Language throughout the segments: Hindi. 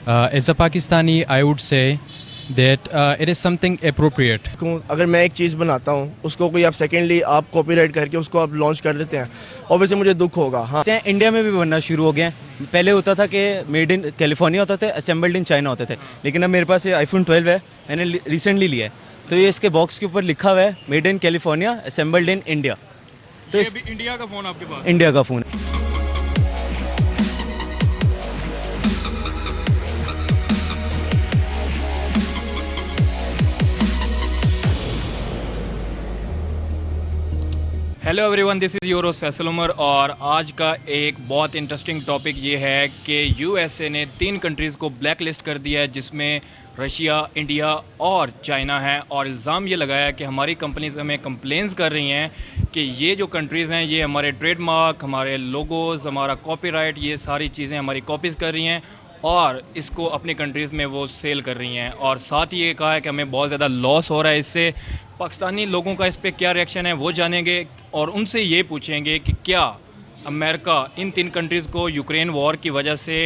As a Pakistani, I would say that it is something appropriate. अगर मैं एक चीज़ बनाता हूँ उसको कोई आप सेकेंडली आप कॉपीराइट करके उसको आप लॉन्च कर देते हैं, ऑब्वियसली मुझे दुख होगा। हाँ, इंडिया में भी बनना शुरू हो गए हैं। पहले होता था कि मेड इन कैलिफोर्निया होता था, असेंबल्ड इन चाइना होते थे, लेकिन अब मेरे पास ये iPhone 12 है, मैंने रिसेंटली लिया है, तो ये इसके बॉक्स के ऊपर लिखा हुआ है made in California, assembled in India. तो ये भी इंडिया का फ़ोन आपके पास? इंडिया का फ़ोन है। Hello everyone, this is your host Faisal Umar और आज का एक बहुत इंटरेस्टिंग टॉपिक ये है कि यूएसए ने 3 कंट्रीज़ को ब्लैक लिस्ट कर दिया है, जिसमें रशिया, इंडिया और चाइना है। और इल्ज़ाम ये लगाया है कि हमारी कंपनीज हमें कंप्लेंट्स कर रही हैं कि ये जो कंट्रीज़ हैं ये हमारे ट्रेडमार्क, हमारे लोगोज़, हमारा कॉपीराइट, ये सारी चीज़ें हमारी कॉपीज़ कर रही हैं और इसको अपनी कंट्रीज़ में वो सेल कर रही हैं। और साथ ही ये कहा है कि हमें बहुत ज़्यादा लॉस हो रहा है इससे। पाकिस्तानी लोगों का इस पर क्या रिएक्शन है वो जानेंगे और उनसे ये पूछेंगे कि क्या अमेरिका इन 3 कंट्रीज़ को यूक्रेन वॉर की वजह से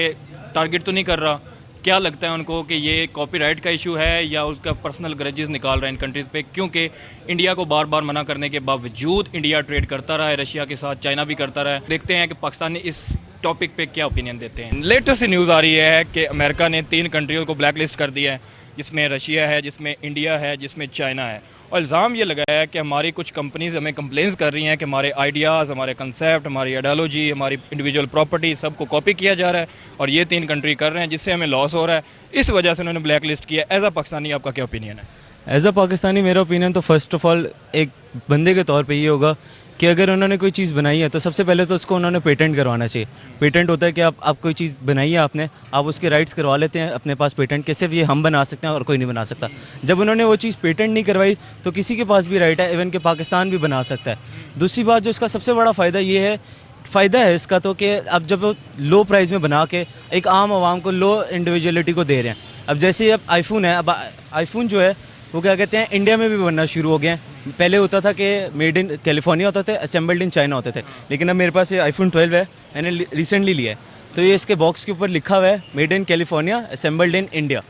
टारगेट तो नहीं कर रहा। क्या लगता है उनको कि ये कॉपीराइट का इशू है या उसका पर्सनल ग्रजेस निकाल रहा है इन कंट्रीज़ पे, क्योंकि इंडिया को बार बार मना करने के बावजूद इंडिया ट्रेड करता रहा है रशिया के साथ, चाइना भी करता रहा है। देखते हैं कि पाकिस्तानी इस टॉपिक पे क्या ओपिनियन देते हैं। लेटेस्ट न्यूज़ आ रही है कि अमेरिका ने 3 कंट्रियों को ब्लैक लिस्ट कर दिया है, जिसमें रशिया है, जिसमें इंडिया है, जिसमें चाइना है। और इल्ज़ाम ये लगाया है कि हमारी कुछ कंपनीज हमें कंप्लेंट्स कर रही हैं कि हमारे आइडियाज़, हमारे कंसेप्ट, हमारी आइडियोलॉजी, हमारी इंडिविजुअल प्रॉपर्टी सबको कॉपी किया जा रहा है और ये 3 कंट्री कर रहे हैं, जिससे हमें लॉस हो रहा है। इस वजह से उन्होंने ब्लैक लिस्ट किया। एज अ पाकिस्तानी आपका क्या ओपिनियन है? एज अ पाकिस्तानी मेरा ओपिनियन तो फर्स्ट ऑफ ऑल एक बंदे के तौर पे ये होगा कि अगर उन्होंने कोई चीज़ बनाई है तो सबसे पहले तो उसको उन्होंने पेटेंट करवाना चाहिए। पेटेंट होता है कि आप कोई चीज़ बनाई है आपने, आप उसके राइट्स करवा लेते हैं अपने पास पेटेंट के, सिर्फ ये हम बना सकते हैं और कोई नहीं बना सकता। जब उन्होंने वो चीज़ पेटेंट नहीं करवाई तो किसी के पास भी राइट है, इवन कि पाकिस्तान भी बना सकता है। दूसरी बात जो इसका सबसे बड़ा फ़ायदा ये है, फ़ायदा है इसका तो कि अब जब लो प्राइस में बना के एक आम आवाम को लो इंडिविजुअलिटी को दे रहे हैं। अब जैसे अब आईफोन है, अब आईफोन जो है वो क्या कहते हैं इंडिया में भी बनना शुरू हो गए हैं। पहले होता था कि मेड इन कैलिफोर्निया होता था, असेंबल्ड इन चाइना होते थे, लेकिन अब मेरे पास ये iPhone 12 है, मैंने रिसेंटली लिया है, तो ये इसके बॉक्स के ऊपर लिखा हुआ है made in California, assembled in India.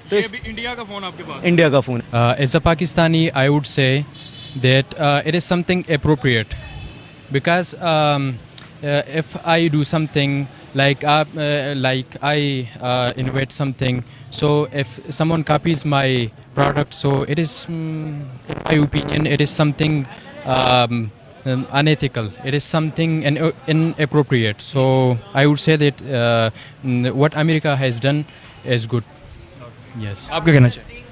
तो ये भी इंडिया का फ़ोन आपके पास? इंडिया का phone. As a Pakistani, I would say that it is something appropriate because if I do something like I innovate something, so if someone copies my product, so it is, in my opinion, it is something unethical. It is something inappropriate. So I would say that what America has done is good. Yes. आप क्या कहना चाहिए?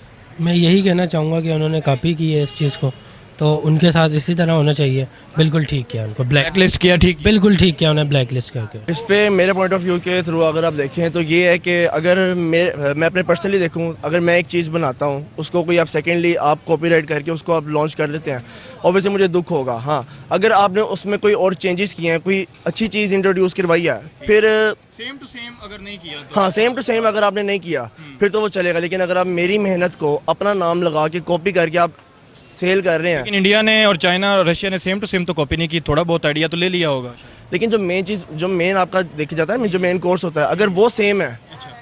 मैं यही कहना चाहूँगा कि उन्होंने कॉपी की है इस चीज़ को, तो उनके साथ इसी तरह होना चाहिए। बिल्कुल ठीक किया उनको, ब्लैक लिस्ट किया, ठीक? बिल्कुल ठीक किया उन्हें ब्लैक लिस्ट करके। इस पे मेरे पॉइंट ऑफ व्यू के थ्रू अगर आप देखें तो ये है कि अगर मैं अपने पर्सनली देखूं, अगर मैं एक चीज़ बनाता हूं उसको कोई आप सेकेंडली आप कॉपीराइट करके उसको आप लॉन्च कर देते हैं, ऑब्वियसली मुझे दुख होगा। हाँ, अगर आपने उसमें कोई और चेंजेस किए हैं, कोई अच्छी चीज़ इंट्रोड्यूस करवाई है, फिर सेम टू सेम अगर नहीं किया तो? हाँ, सेम टू सेम अगर आपने नहीं किया फिर तो वो चलेगा, लेकिन अगर आप मेरी मेहनत को अपना नाम लगा के कॉपी करके आप सेल कर रहे हैं। लेकिन इंडिया ने और चाइना और रशिया ने सेम टू सेम तो कॉपी नहीं की, थोड़ा बहुत आइडिया तो ले लिया होगा। लेकिन जो मेन चीज़, जो मेन आपका देखा जाता है, जो मेन कोर्स होता है, अगर वो सेम है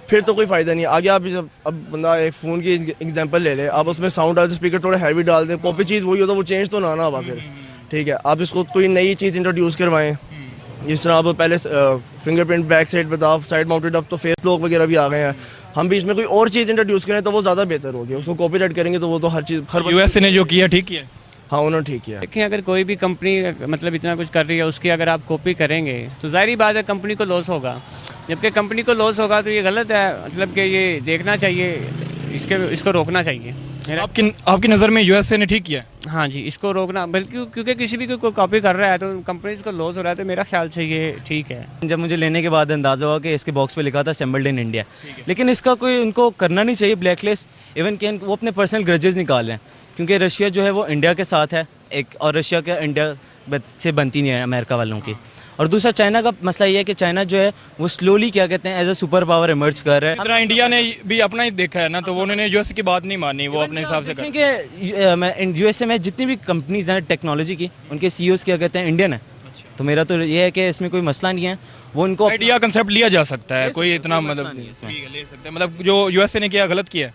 फिर तो कोई फ़ायदा नहीं। आगे आप अब बंदा एक फ़ोन की एग्जांपल ले ले, आप उसमें साउंड डालते, स्पीकर थोड़ा हैवी डाल दें, कॉपी चीज़ वही होता है, वो चेंज तो ना होगा फिर। ठीक है, आप इसको कोई नई चीज़ इंट्रोड्यूस करवाएं, जिस तरह आप पहले फिंगरप्रिंट बैक साइड पे था, साइड माउंटेड, अब तो फेस लॉक वगैरह भी आ गए हैं। हम भी इसमें कोई और चीज़ इंट्रोड्यूस करें तो वो ज़्यादा बेहतर होगी। उसको कॉपीराइट करेंगे तो वो तो हर चीज़, हर यूएसए ने जो किया ठीक किया। हाँ, उन्होंने ठीक किया। देखिए, अगर कोई भी कंपनी मतलब इतना कुछ कर रही है, उसकी अगर आप कॉपी करेंगे तो ज़ाहिर बात है कंपनी को लॉस होगा। जबकि कंपनी को लॉस होगा तो ये गलत है, मतलब कि ये देखना चाहिए, इसको रोकना चाहिए। आपकी नज़र में यूएसए ने ठीक किया है? हाँ जी, इसको रोकना, बल्कि क्योंकि किसी भी कोई कॉपी कर रहा है तो कंपनीज को लॉस हो रहा है, तो मेरा ख्याल से ये ठीक है। जब मुझे लेने के बाद अंदाज़ा हुआ कि इसके बॉक्स पे लिखा था असेंबल्ड इन इंडिया, लेकिन इसका कोई उनको करना नहीं चाहिए ब्लैक लिस्ट। इवन कि वो अपने पर्सनल ग्रजेस निकाल रहे हैं, क्योंकि रशिया जो है वो इंडिया के साथ है एक, और रशिया का इंडिया से बनती नहीं है अमेरिका वालों की। और दूसरा चाइना का मसला ये है कि चाइना जो है वो स्लोली क्या कहते हैं as a super power emerge कर रहा है। इतना इंडिया ने भी अपना ही देखा है ना, तो उन्होंने यूएसए की बात नहीं मानी, वो अपने हिसाब से कर। क्योंकि यूएसए में जितनी भी कंपनीज हैं टेक्नोलॉजी की, उनके सीईओज क्या कहते हैं इंडियन है। तो मेरा तो ये है कि इसमें कोई मसला नहीं है, वो उनको आइडिया कंसेप्ट लिया जा सकता है, ले कोई सकते, इतना कोई मतलब मसला नहीं है इसमें। ठीक है, ले सकते हैं, मतलब जो यूएसए ने किया गलत किया है,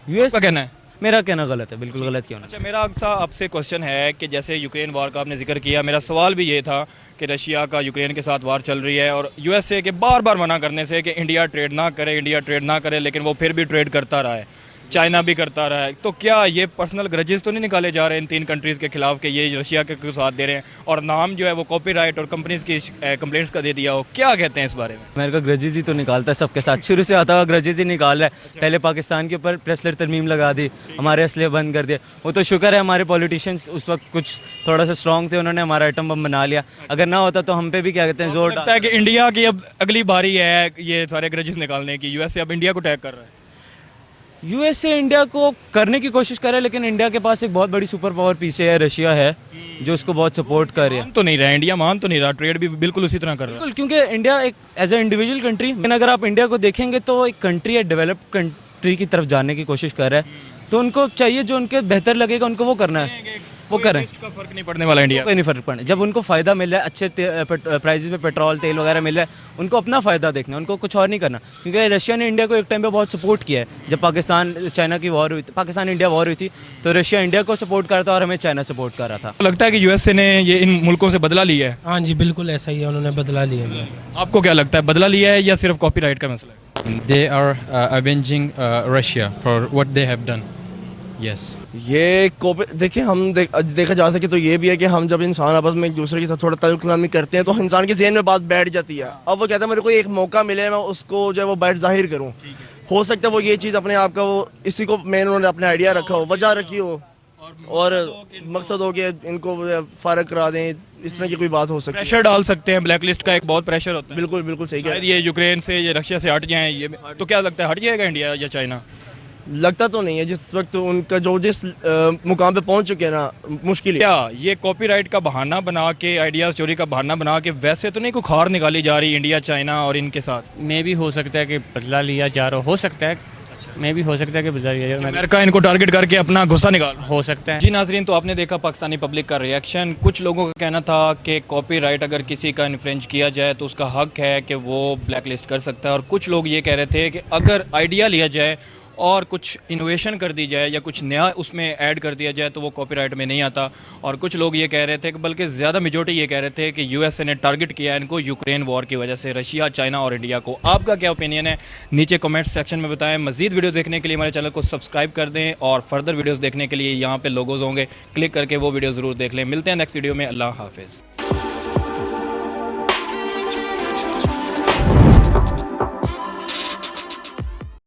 यूएस आपका कहना है? मेरा कहना गलत है, बिल्कुल गलत क्यों ना। अच्छा, मेरा आपसे क्वेश्चन है कि जैसे यूक्रेन वार का आपने जिक्र किया, मेरा सवाल भी ये था कि रशिया का यूक्रेन के साथ वार चल रही है और यूएसए के बार बार मना करने से कि इंडिया ट्रेड ना करे, इंडिया ट्रेड ना करे, लेकिन वो फिर भी ट्रेड करता रहा है, चाइना भी करता रहा है। तो क्या ये पर्सनल ग्रजेस तो नहीं निकाले जा रहे इन 3 कंट्रीज़ के खिलाफ कि ये रशिया के क्यों साथ दे रहे हैं, और नाम जो है वो कॉपीराइट और कंपनीज की कंप्लेंट्स का दे दिया हो? क्या कहते हैं इस बारे में? अमेरिका ग्रजेस ही तो निकालता है सबके साथ, शुरू से आता हुआ ग्रजेस ही निकाल रहा है। पहले पाकिस्तान के ऊपर प्रेसलर तरमीम लगा दी, हमारे असले बंद कर दिया। वो तो शुक्र है हमारे पॉलिटिशियंस उस वक्त कुछ थोड़ा सा स्ट्रॉन्ग थे, उन्होंने हमारा एटम बम बना लिया। अगर ना होता तो हम पे भी क्या कहते हैं जोर लगता है कि इंडिया की अब अगली बारी है ये सारे ग्रजेस निकालने की, यूएसए अब इंडिया को टैग कर रहा है। यूएसए इंडिया को करने की कोशिश कर रहा है, लेकिन इंडिया के पास एक बहुत बड़ी सुपर पावर पीछे है, रशिया है, जो उसको बहुत सपोर्ट कर रही है। मान तो नहीं रहा इंडिया, मान तो नहीं रहा, ट्रेड भी बिल्कुल उसी तरह कर रहा है। बिल्कुल, क्योंकि इंडिया एक एज ए इंडिविजुअल कंट्री, लेकिन अगर आप इंडिया को देखेंगे तो एक कंट्री है, डेवलप्ड कंट्री की तरफ जाने की कोशिश कर रहा है, तो उनको चाहिए जो उनके बेहतर लगेगा उनको वो करना है, वो करें। इसका फर्क नहीं पड़ने वाला इंडिया। कोई नहीं फर्क पड़ना, जब उनको फ़ायदा मिल रहा है, अच्छे प्राइजेस पे पेट्रोल तेल वगैरह मिल रहा है, उनको अपना फ़ायदा देखना है, उनको कुछ और नहीं करना। क्योंकि रशिया ने इंडिया को एक टाइम पे बहुत सपोर्ट किया है, जब पाकिस्तान चाइना की वॉर हुई थी, पाकिस्तान इंडिया वॉर हुई थी, तो रशिया इंडिया को सपोर्ट कर रहा था और हमें चाइना सपोर्ट कर रहा था। तो लगता है कि यूएसए ने ये इन मुल्कों से बदला लिया है। हाँ जी, बिल्कुल ऐसा ही है, उन्होंने बदला लिया है। आपको क्या लगता है, बदला लिया है या सिर्फ कॉपीराइट का मसला है? They are avenging Russia for what they have done. Yes. ये देखिए हम देखा जा सके तो ये भी है कि हम जब इंसान आपस में एक दूसरे के साथ थोड़ा तल्ख कलामी करते हैं तो इंसान के ज़हन में बात बैठ जाती है। अब वो कहता है मेरे को एक मौका मिले, मैं उसको जो है वो बात जाहिर करूँ। हो सकता है वो ये चीज़ अपने आप का वो इसी को मेन उन्होंने अपने आइडिया रखा हो, वजह रखी हो, और मकसद हो कि इनको फारग करा दें, इस तरह की कोई बात हो सकती है। प्रेशर डाल सकते हैं, ब्लैक लिस्ट का एक बहुत प्रेशर होता है। बिल्कुल बिल्कुल सही कह रहे शायद ये यूक्रेन से, ये रशिया से हट जाएं, ये तो क्या लगता है हट जाएगा इंडिया या चाइना? हैं। लगता तो नहीं है, जिस वक्त उनका जो जिस मुकाम पे पहुंच चुके हैं ना, मुश्किल है। क्या ये कॉपीराइट का बहाना बना के, आइडियाज चोरी का बहाना बना के, वैसे तो नहीं कोई खार निकाली जा रही इंडिया चाइना और इनके साथ? मे भी हो सकता है कि बदला लिया जा रहा हो सकता है, मे भी हो सकता है कि बदला लिया जा रहा अमेरिका इनको टारगेट करके अपना गुस्सा निकाल। हो सकता है। जी नाजरीन, तो आपने देखा पाकिस्तानी पब्लिक का रिएक्शन। कुछ लोगों का कहना था कि कॉपीराइट अगर किसी का इन्फ्रिंज किया जाए तो उसका हक है कि वो ब्लैक लिस्ट कर सकता है, और कुछ लोग ये कह रहे थे कि अगर आइडिया लिया जाए और कुछ इनोवेशन कर दी जाए या कुछ नया उसमें ऐड कर दिया जाए तो वो कॉपीराइट में नहीं आता। और कुछ लोग ये कह रहे थे कि बल्कि ज़्यादा मेजॉरिटी ये कह रहे थे कि यूएसए ने टारगेट किया है इनको यूक्रेन वॉर की वजह से, रशिया, चाइना और इंडिया को। आपका क्या ओपिनियन है नीचे कमेंट सेक्शन में बताएं। मज़ीद वीडियो देखने के लिए हमारे चैनल को सब्सक्राइब कर दें और फर्दर वीडियोज़ देखने के लिए यहाँ पर लोगोज होंगे, क्लिक करके वो वीडियो ज़रूर देख लें। मिलते हैं नेक्स्ट वीडियो में। अल्लाह हाफिज़।